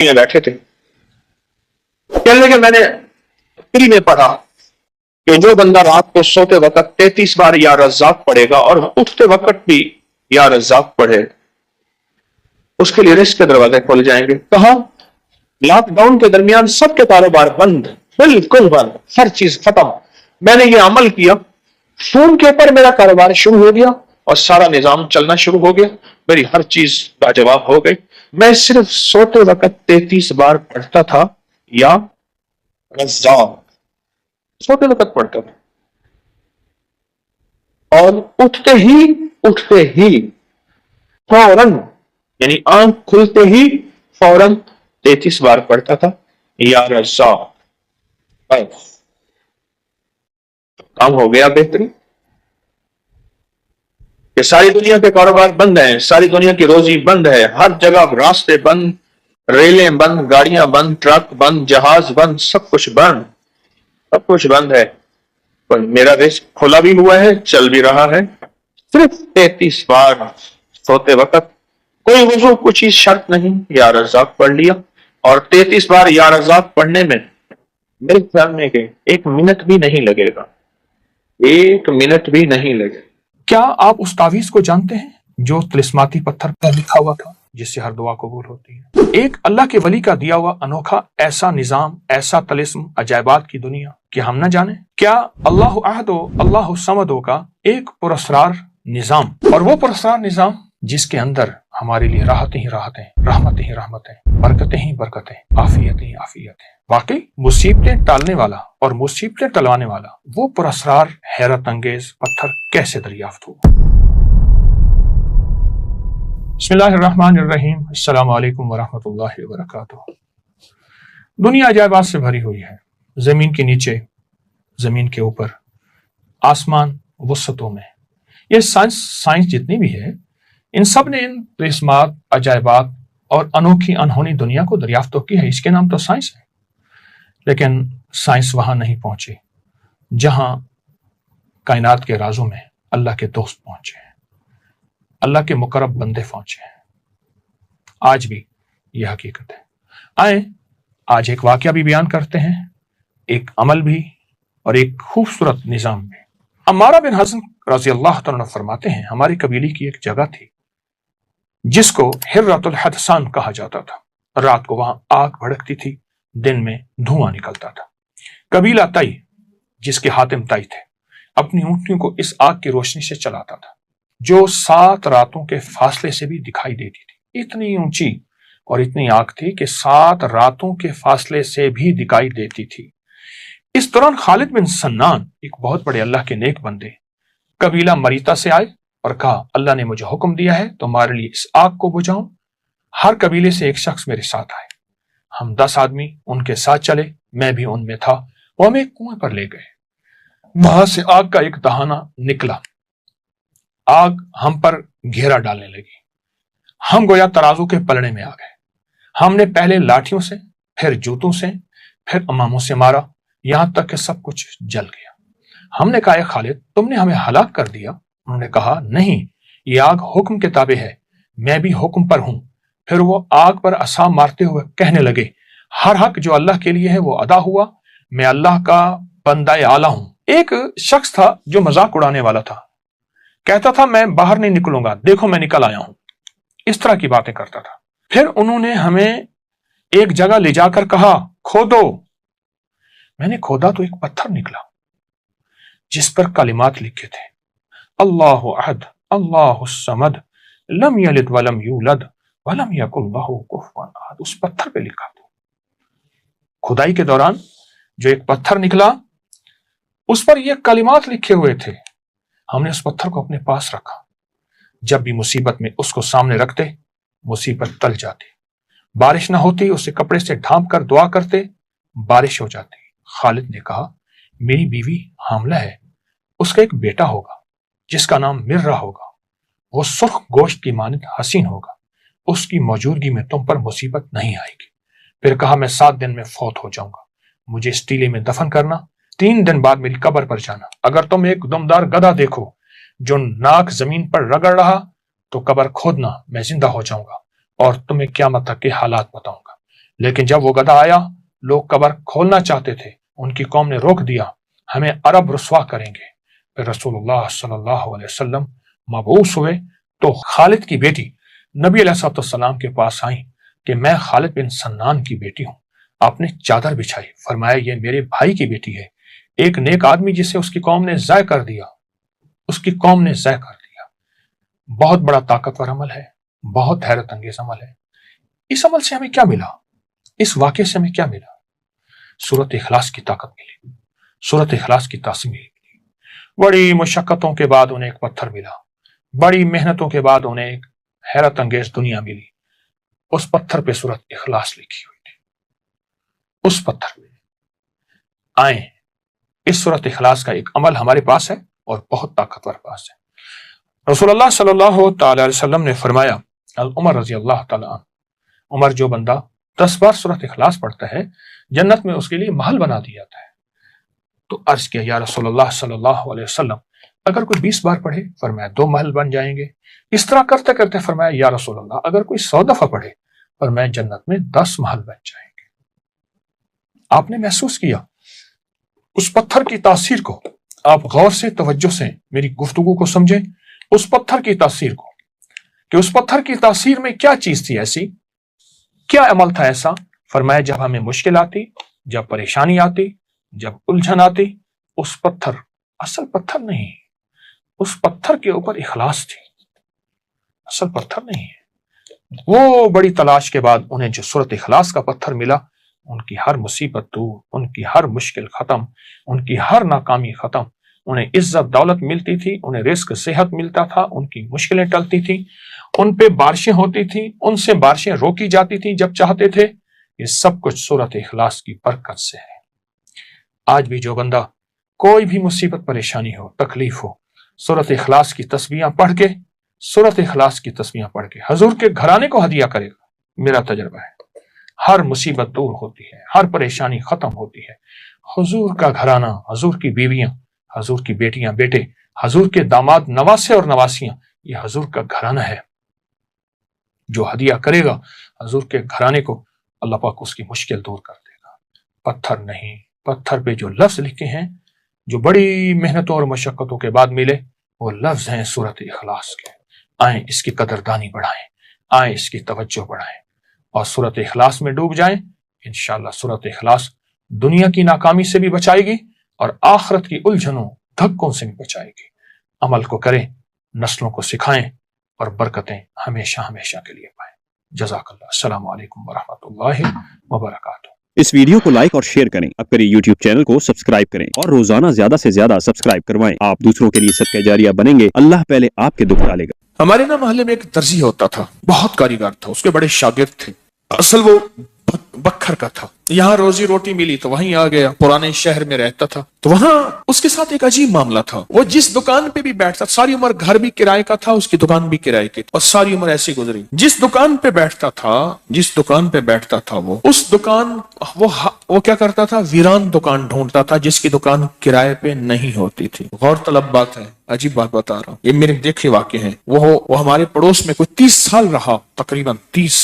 میں بیٹھے تھے، کہنے لگے میں نے فری میں پڑھا کہ جو بندہ رات کو سوتے وقت 33 بار یا رزاق پڑھے گا اور اٹھتے وقت بھی یا رزاق پڑھے، اس کے لیے رزق کے دروازے کھول جائیں گے۔ کہا لاک ڈاؤن کے درمیان سب کے کاروبار بند، بالکل بند، ہر چیز ختم۔ میں نے یہ عمل کیا، فون کے اوپر میرا کاروبار شروع ہو گیا اور سارا نظام چلنا شروع ہو گیا، میری ہر چیز لاجواب ہو گئی۔ میں صرف سوتے وقت 33 بار پڑھتا تھا یا رزاق، سوتے وقت پڑھتا تھا، اور اٹھتے ہی فوراً، یعنی آنکھ کھلتے ہی فوراً 33 بار پڑھتا تھا یا رزاق۔ بس کام ہو گیا بہترین کہ ساری دنیا کے کاروبار بند ہیں، ساری دنیا کی روزی بند ہے، ہر جگہ راستے بند، ریلیں بند، گاڑیاں بند، ٹرک بند، جہاز بند، سب کچھ بند، سب کچھ بند ہے، پر میرا رزق کھلا بھی ہوا ہے، چل بھی رہا ہے۔ صرف 33 بار سوتے وقت، کوئی وضو کچھ ہی شرط نہیں، یا رزاق پڑھ لیا، اور 33 بار یا رزاق پڑھنے میں میرے خیال میں کہ 1 منٹ بھی نہیں لگے گا، 1 منٹ بھی نہیں لگے۔ کیا آپ اس تعویذ کو جانتے ہیں جو طلسماتی پتھر پر لکھا ہوا تھا جس سے ہر دعا قبول ہوتی ہے؟ ایک اللہ کے ولی کا دیا ہوا انوکھا ایسا نظام، ایسا طلسم، عجائبات کی دنیا کہ ہم نہ جانیں؟ کیا اللہ احد و اللہ صمد کا ایک پراسرار نظام، اور وہ پراسرار نظام جس کے اندر ہمارے لیے راحتیں ہی راحتیں، رحمتیں ہی رحمتیں، برکتیں ہی برکتیں، عافیتیں ہی عافیتیں، واقعی مصیبتیں ٹالنے والا اور مصیبتیں ٹلوانے والا وہ پراسرار حیرت انگیز پتھر کیسے دریافت ہوا؟ بسم اللہ الرحمن الرحیم، السلام علیکم ورحمۃ اللہ وبرکاتہ۔ دنیا عجائبات سے بھری ہوئی ہے، زمین کے نیچے، زمین کے اوپر، آسمان وسطوں میں۔ یہ سائنس جتنی بھی ہے، ان سب نے ان طلسمات، عجائبات اور انوکھی انہونی دنیا کو دریافت کی ہے، اس کے نام تو سائنس ہے۔ لیکن سائنس وہاں نہیں پہنچی جہاں کائنات کے رازوں میں اللہ کے دوست پہنچے ہیں، اللہ کے مقرب بندے پہنچے ہیں۔ آج بھی یہ حقیقت ہے۔ آئیں آج ایک واقعہ بھی بیان کرتے ہیں، ایک عمل بھی اور ایک خوبصورت نظام بھی۔ عمارہ بن حزن رضی اللہ تعالیٰ عنہ فرماتے ہیں، ہماری قبیلے کی ایک جگہ تھی جس کو حرۃ الحدثان کہا جاتا تھا۔ رات کو وہاں آگ بھڑکتی تھی، دن میں دھواں نکلتا تھا۔ قبیلہ طی، جس کے حاتم طی تھے، اپنی اونٹنیوں کو اس آگ کی روشنی سے چلاتا تھا جو 7 راتوں کے فاصلے سے بھی دکھائی دیتی تھی۔ اتنی اونچی اور اتنی آگ تھی کہ 7 راتوں کے فاصلے سے بھی دکھائی دیتی تھی۔ اس دوران خالد بن سنان، ایک بہت بڑے اللہ کے نیک بندے، قبیلہ مریتا سے آئے اور کہا، اللہ نے مجھے حکم دیا ہے تمہارے لیے اس آگ کو بجھاؤں۔ ہر قبیلے سے ایک شخص میرے ساتھ آئے۔ ہم 10 آدمی ان کے ساتھ چلے، میں بھی ان میں تھا۔ وہ ہمیں ایک کنویں پر لے گئے، وہاں سے آگ کا ایک دہانہ نکلا۔ آگ ہم پر گھیرا ڈالنے لگی، ہم گویا ترازو کے پلڑے میں آ گئے۔ ہم نے پہلے لاٹھیوں سے، پھر جوتوں سے، پھر اماموں سے مارا، یہاں تک کہ سب کچھ جل گیا۔ ہم نے کہا، اے خالد، تم نے ہمیں ہلاک کر دیا؟ انہوں نے کہا، نہیں، یہ آگ حکم کے تابع ہے، میں بھی حکم پر ہوں۔ پھر وہ آگ پر عصا مارتے ہوئے کہنے لگے، ہر حق جو اللہ کے لیے ہے وہ ادا ہوا، میں اللہ کا بندہ اعلیٰ ہوں۔ ایک شخص تھا جو مذاق اڑانے والا تھا، کہتا تھا میں باہر نہیں نکلوں گا، دیکھو میں نکل آیا ہوں، اس طرح کی باتیں کرتا تھا۔ پھر انہوں نے ہمیں ایک جگہ لے جا کر کہا، کھودو۔ میں نے کھودا تو ایک پتھر نکلا جس پر کلمات لکھے تھے، اللہ احد، اللہ الصمد، لم یلد ولم یولد ولم یکن لہ کفوا احد۔ اس پتھر پہ لکھا تھا۔ کھدائی کے دوران جو ایک پتھر نکلا، اس پر یہ کلمات لکھے ہوئے تھے۔ ہم نے اس پتھر کو اپنے پاس رکھا، جب بھی مصیبت میں اس کو سامنے رکھتے، مصیبت ٹل جاتی۔ بارش نہ ہوتی، اسے کپڑے سے ڈھانپ کر دعا کرتے، بارش ہو جاتی۔ خالد نے کہا، میری بیوی حاملہ ہے، اس کا ایک بیٹا ہوگا جس کا نام مرہ ہوگا، وہ سرخ گوشت کی مانند حسین ہوگا، اس کی موجودگی میں تم پر مصیبت نہیں آئے گی۔ پھر کہا، میں 7 دن میں فوت ہو جاؤں گا، مجھے اس ٹیلے میں دفن کرنا، 3 دن بعد میری قبر پر جانا۔ اگر تم ایک دمدار گدھا دیکھو جو ناک زمین پر رگڑ رہا تو قبر کھودنا، میں زندہ ہو جاؤں گا اور تمہیں قیامت تک کے حالات بتاؤں گا۔ لیکن جب وہ گدھا آیا لوگ قبر کھولنا چاہتے تھے، ان کی قوم نے روک دیا، ہمیں عرب رسوا کریں گے۔ پھر رسول اللہ صلی اللہ علیہ وسلم مبعوث ہوئے تو خالد کی بیٹی نبی علیہ السلام کے پاس آئیں کہ میں خالد بن سنان کی بیٹی ہوں۔ آپ نے چادر بچھائی، فرمایا یہ میرے بھائی کی بیٹی ہے، ایک نیک آدمی جسے اس کی قوم نے ضائع کر دیا، اس کی قوم نے ضائع کر دیا۔ بہت بڑا طاقتور عمل ہے، بہت حیرت انگیز عمل ہے۔ اس عمل سے ہمیں کیا ملا؟ اس واقعے سے ہمیں کیا ملا؟ سورۃ اخلاص کی طاقت ملی، سورۃ اخلاص کی تاثیر ملی۔ بڑی مشقتوں کے بعد انہیں ایک پتھر ملا، بڑی محنتوں کے بعد انہیں ایک حیرت انگیز دنیا ملی۔ اس پتھر پہ سورۃ اخلاص لکھی ہوئی تھی، اس پتھر پہ۔ آئیں، اس سورۃ اخلاص کا ایک عمل ہمارے پاس ہے اور بہت طاقتور پاس ہے۔ رسول اللہ صلی اللہ تعالی علیہ وسلم نے فرمایا، عمر رضی اللہ تعالی عنہ، عمر جو بندہ 10 بار سورۃ اخلاص پڑھتا ہے جنت میں اس کے لیے محل بنا دیا جاتا ہے۔ تو عرض کیا یا رسول اللہ صلی اللہ علیہ وسلم اگر کوئی 20 بار پڑھے؟ فرمایا 2 محل بن جائیں گے۔ اس طرح کرتے کرتے فرمایا یا رسول اللہ اگر کوئی 100 دفعہ پڑھے؟ فرمایا جنت میں 10 محل بن جائیں گے۔ آپ نے محسوس کیا اس پتھر کی تاثیر کو؟ آپ غور سے توجہ سے میری گفتگو کو سمجھیں، اس پتھر کی تاثیر کو، کہ اس پتھر کی تاثیر میں کیا چیز تھی ایسی، کیا عمل تھا ایسا؟ فرمایا جب ہمیں مشکل آتی، جب پریشانی آتی، جب الجھن آتی، اس پتھر، اصل پتھر نہیں، اس پتھر کے اوپر اخلاص تھی، اصل پتھر نہیں ہے۔ وہ بڑی تلاش کے بعد انہیں جو سورۃ اخلاص کا پتھر ملا، ان کی ہر مصیبت دور، ان کی ہر مشکل ختم، ان کی ہر ناکامی ختم، انہیں عزت دولت ملتی تھی، انہیں رزق صحت ملتا تھا، ان کی مشکلیں ٹلتی تھیں، ان پہ بارشیں ہوتی تھیں، ان سے بارشیں روکی جاتی تھیں جب چاہتے تھے۔ یہ سب کچھ سورۃ اخلاص کی برکت سے ہے۔ آج بھی جو بندہ کوئی بھی مصیبت پریشانی ہو، تکلیف ہو، سورۃ اخلاص کی تسبیحاں پڑھ کے، سورۃ اخلاص کی تسبیحاں پڑھ کے حضور کے گھرانے کو ہدیہ کرے گا، میرا تجربہ ہے، ہر مصیبت دور ہوتی ہے، ہر پریشانی ختم ہوتی ہے۔ حضور کا گھرانہ، حضور کی بیویاں، حضور کی بیٹیاں بیٹے، حضور کے داماد نواسے اور نواسیاں، یہ حضور کا گھرانہ ہے۔ جو ہدیہ کرے گا حضور کے گھرانے کو، اللہ پاک اس کی مشکل دور کر دے گا۔ پتھر نہیں، پتھر پہ جو لفظ لکھے ہیں، جو بڑی محنتوں اور مشقتوں کے بعد ملے، وہ لفظ ہیں سورۃ اخلاص کے۔ آئیں اس کی قدردانی بڑھائیں، آئیں اس کی توجہ بڑھائیں اور سورۃ اخلاص میں ڈوب جائیں۔ انشاءاللہ سورۃ اخلاص دنیا کی ناکامی سے بھی بچائے گی اور آخرت کی الجھنوں دھکوں سے بھی بچائے گی۔ عمل کو کریں، نسلوں کو سکھائیں اور برکتیں ہمیشہ ہمیشہ کے لیے پائیں۔ جزاک اللہ۔ السلام علیکم ورحمۃ اللہ وبرکاتہ۔ اس ویڈیو کو لائک اور شیئر کریں، اپنے یوٹیوب چینل کو سبسکرائب کریں اور روزانہ زیادہ سے زیادہ سبسکرائب کروائیں۔ آپ دوسروں کے لیے صدقہ جاریہ بنیں گے، اللہ پہلے آپ کے دکھ ڈالے گا۔ ہمارے نا محلے میں ایک درزی ہوتا تھا، بہت کاریگر تھا، اس کے بڑے شاگرد تھے، اصل وہ بکھر کا تھا۔ یہاں روزی روٹی ملی تو وہیں آ گیا، پرانے شہر میں رہتا تھا، تو وہاں اس کے ساتھ ایک عجیب معاملہ تھا۔ وہ جس دکان پہ بھی بیٹھتا، ساری عمر گھر بھی کرائے کا تھا، اس کی دکان بھی کرائے کی تھی، اور ساری عمر ایسی گزری۔ جس دکان پہ بیٹھتا تھا، جس دکان پہ بیٹھتا تھا، وہ اس دکان وہ کیا کرتا تھا؟ ویران دکان ڈھونڈتا تھا جس کی دکان کرائے پہ نہیں ہوتی تھی۔ غور طلب بات ہے، عجیب بات بتا رہا ہوں، یہ میرے دیکھے واقع ہیں۔ وہ ہمارے پڑوس میں کوئی 30 سال رہا، تقریباً 30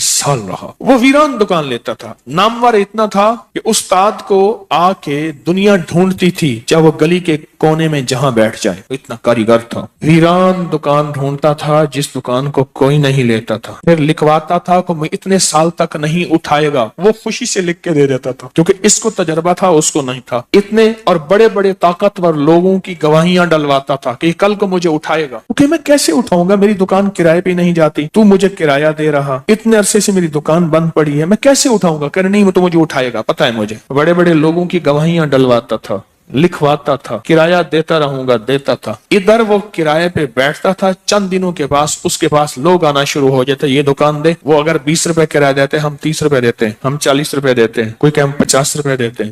سال رہا۔ وہ ویران دکان لیتا تھا، نامور اتنا تھا کہ استاد کو آ کے دنیا ڈھونڈتی تھی، چاہے وہ گلی کے کونے میں جہاں بیٹھ جائے، اتنا کاریگر تھا۔ ویران دکان ڈھونڈتا تھا جس دکان کو کوئی نہیں لیتا تھا، پھر لکھواتا تھا کہ میں اتنے سال تک نہیں اٹھائے گا، وہ خوشی سے لکھ کے دے دیتا تھا، کیونکہ اس کو تجربہ تھا، اس کو نہیں تھا۔ اتنے اور بڑے بڑے طاقتور لوگوں کی گواہیاں ڈلواتا تھا کہ کل کو مجھے اٹھائے گا، کیونکہ میں کیسے اٹھاؤں گا، میری دکان کرائے پہ نہیں جاتی، تو مجھے کرایہ دے رہا، اتنے عرصے سے میری دکان بند پڑی ہے، میں کیسے اٹھاؤں گا؟ کہ نہیں، وہ تو مجھے اٹھائے گا، پتہ ہے مجھے۔ بڑے بڑے لوگوں کی گواہیاں ڈلواتا تھا، لکھواتا تھا، کرایہ دیتا رہوں گا، دیتا تھا۔ ادھر وہ کرائے پہ بیٹھتا تھا، چند دنوں کے پاس اس کے پاس لوگ آنا شروع ہو جاتے، یہ دکان دے۔ وہ اگر 20 روپے کرایہ دیتے، ہم 30 روپے دیتے ہیں، ہم 40 روپے دیتے ہیں، کوئی کہ ہم 50 روپے دیتے ہیں۔